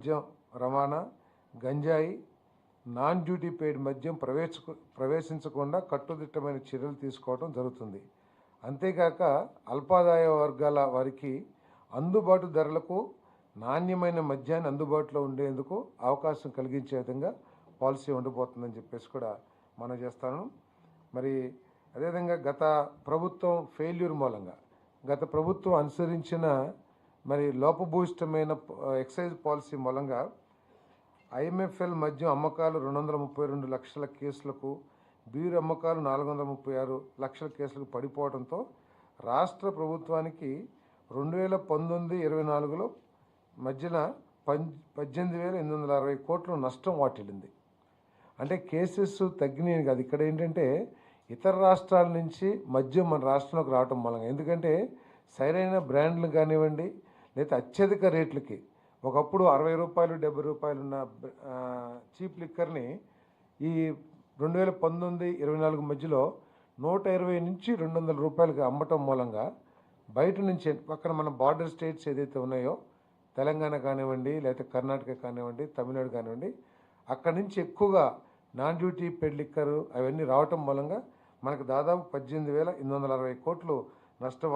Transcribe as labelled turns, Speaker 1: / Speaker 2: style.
Speaker 1: మద్యం రవాణా, గంజాయి, నాన్ డ్యూటీ పెయిడ్ మద్యం ప్రవేశించకుండా కట్టుదిట్టమైన చర్యలు తీసుకోవడం జరుగుతుంది. అంతేకాక అల్పాదాయ వర్గాల వారికి అందుబాటు ధరలకు నాణ్యమైన మద్యాన్ని అందుబాటులో ఉండేందుకు అవకాశం కలిగించే విధంగా పాలసీ ఉండబోతుందని చెప్పేసి కూడా మనం చేస్తాను. మరి అదేవిధంగా గత ప్రభుత్వం ఫెయిల్యూర్ మూలంగా గత ప్రభుత్వం అనుసరించిన మరి లోపభూయిష్టమైన ఎక్సైజ్ పాలసీ మూలంగా IMFL మద్యం అమ్మకాలు 232 లక్షల కేసులకు, బీరు అమ్మకాలు 436 లక్షల కేసులకు పడిపోవడంతో రాష్ట్ర ప్రభుత్వానికి 2019-24లో మధ్యన 18,860 కోట్ల నష్టం వాటిల్లింది. అంటే కేసెస్ తగ్గినాయి కాదు. ఇక్కడ ఏంటంటే ఇతర రాష్ట్రాల నుంచి మద్యం మన రాష్ట్రంలోకి రావటం మూలంగా, ఎందుకంటే సరైన బ్రాండ్లు కానివ్వండి లేదా అత్యధిక రేట్లకి ఒకప్పుడు 60 రూపాయలు 70 రూపాయలు ఉన్న చీప్ లిక్కర్ని ఈ 2019-24 మధ్యలో 120 నుంచి 200 రూపాయలకి అమ్మటం మూలంగా బయట నుంచి పక్కన మన బార్డర్ స్టేట్స్ ఏదైతే ఉన్నాయో తెలంగాణ కానివ్వండి లేదా కర్ణాటక కానివ్వండి తమిళనాడు కానివ్వండి అక్కడి నుంచి ఎక్కువగా నాన్ డ్యూటీ పెయిడ్ లిక్కరు అవన్నీ రావటం మూలంగా మనకు దాదాపు 18,860 కోట్లు నష్టం